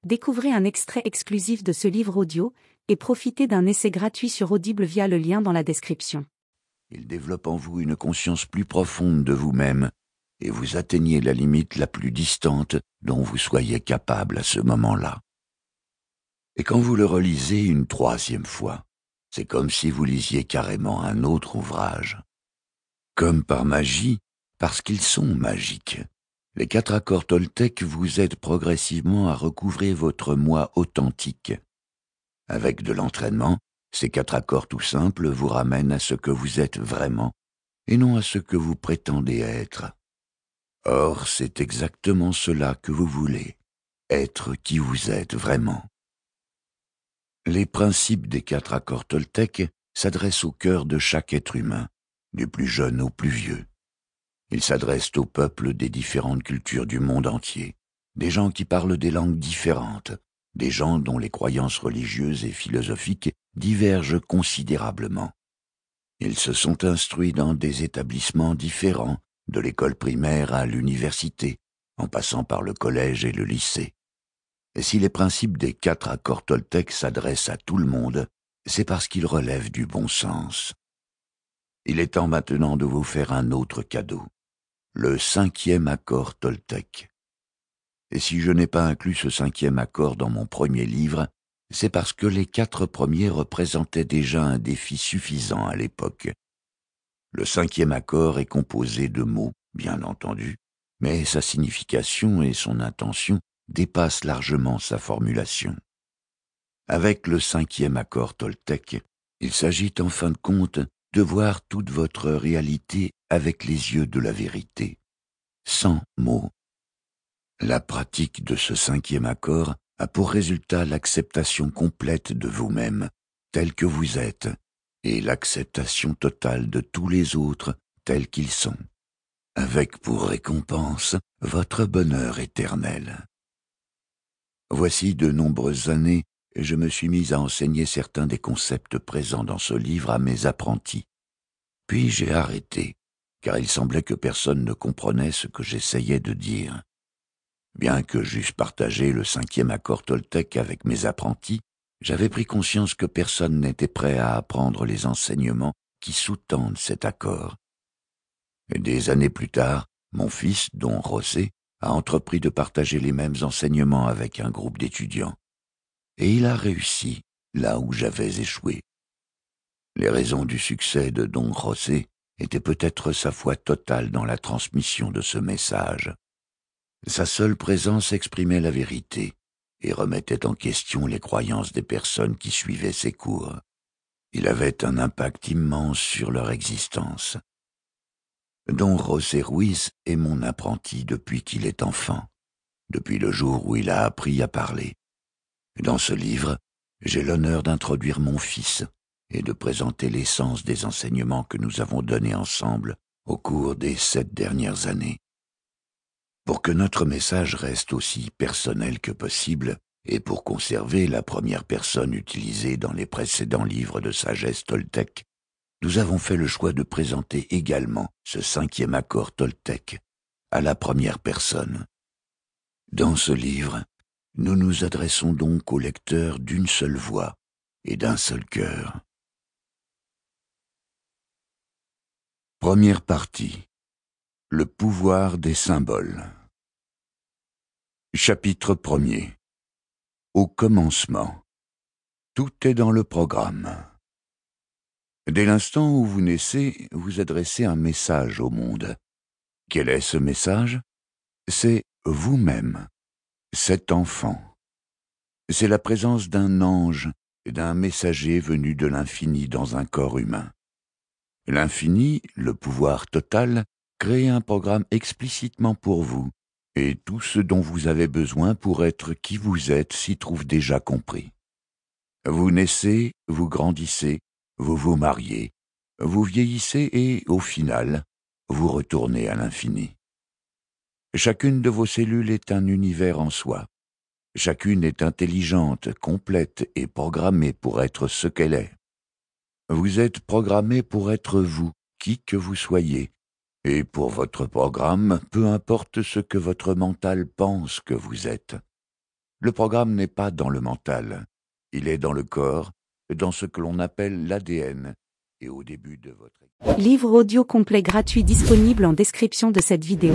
Découvrez un extrait exclusif de ce livre audio et profitez d'un essai gratuit sur Audible via le lien dans la description. Il développe en vous une conscience plus profonde de vous-même et vous atteignez la limite la plus distante dont vous soyez capable à ce moment-là. Et quand vous le relisez une troisième fois, c'est comme si vous lisiez carrément un autre ouvrage. Comme par magie, parce qu'ils sont magiques, les 4 accords Toltec vous aident progressivement à recouvrer votre moi authentique. Avec de l'entraînement, ces 4 accords tout simples vous ramènent à ce que vous êtes vraiment et non à ce que vous prétendez être. Or, c'est exactement cela que vous voulez, être qui vous êtes vraiment. Les principes des 4 accords Toltec s'adressent au cœur de chaque être humain, du plus jeune au plus vieux. Ils s'adressent aux peuples des différentes cultures du monde entier, des gens qui parlent des langues différentes, des gens dont les croyances religieuses et philosophiques divergent considérablement. Ils se sont instruits dans des établissements différents, de l'école primaire à l'université, en passant par le collège et le lycée. Et si les principes des 4 accords Toltec s'adressent à tout le monde, c'est parce qu'ils relèvent du bon sens. Il est temps maintenant de vous faire un autre cadeau, le 5e accord Toltec. Et si je n'ai pas inclus ce 5e accord dans mon premier livre, c'est parce que les 4 premiers représentaient déjà un défi suffisant à l'époque. Le 5e accord est composé de mots, bien entendu, mais sa signification et son intention dépassent largement sa formulation. Avec le 5e accord Toltec, il s'agit en fin de compte de voir toute votre réalité avec les yeux de la vérité, sans mots. La pratique de ce 5e accord a pour résultat l'acceptation complète de vous-même, tel que vous êtes, et l'acceptation totale de tous les autres tels qu'ils sont, avec pour récompense votre bonheur éternel. Voici de nombreuses années, je me suis mis à enseigner certains des concepts présents dans ce livre à mes apprentis. Puis j'ai arrêté, car il semblait que personne ne comprenait ce que j'essayais de dire. Bien que j'eusse partagé le 5e accord Toltec avec mes apprentis, j'avais pris conscience que personne n'était prêt à apprendre les enseignements qui sous-tendent cet accord. Et des années plus tard, mon fils, Don José, a entrepris de partager les mêmes enseignements avec un groupe d'étudiants. Et il a réussi là où j'avais échoué. Les raisons du succès de Don José étaient peut-être sa foi totale dans la transmission de ce message. Sa seule présence exprimait la vérité et remettait en question les croyances des personnes qui suivaient ses cours. Il avait un impact immense sur leur existence. Don José Ruiz est mon apprenti depuis qu'il est enfant, depuis le jour où il a appris à parler. Dans ce livre, j'ai l'honneur d'introduire mon fils et de présenter l'essence des enseignements que nous avons donnés ensemble au cours des 7 dernières années. Pour que notre message reste aussi personnel que possible, et pour conserver la première personne utilisée dans les précédents livres de sagesse Toltec, nous avons fait le choix de présenter également ce 5e accord Toltec à la première personne. Dans ce livre, nous nous adressons donc au lecteur d'une seule voix et d'un seul cœur. Première partie. Le pouvoir des symboles. Chapitre 1er. Au commencement. Tout est dans le programme. Dès l'instant où vous naissez, vous adressez un message au monde. Quel est ce message? C'est vous-même, cet enfant. C'est la présence d'un ange et d'un messager venu de l'infini dans un corps humain. L'infini, le pouvoir total, crée un programme explicitement pour vous, et tout ce dont vous avez besoin pour être qui vous êtes s'y trouve déjà compris. Vous naissez, vous grandissez, vous vous mariez, vous vieillissez et, au final, vous retournez à l'infini. Chacune de vos cellules est un univers en soi. Chacune est intelligente, complète et programmée pour être ce qu'elle est. Vous êtes programmé pour être vous, qui que vous soyez, et pour votre programme, peu importe ce que votre mental pense que vous êtes. Le programme n'est pas dans le mental. Il est dans le corps, dans ce que l'on appelle l'ADN. Et au début de votre... Livre audio complet gratuit disponible en description de cette vidéo.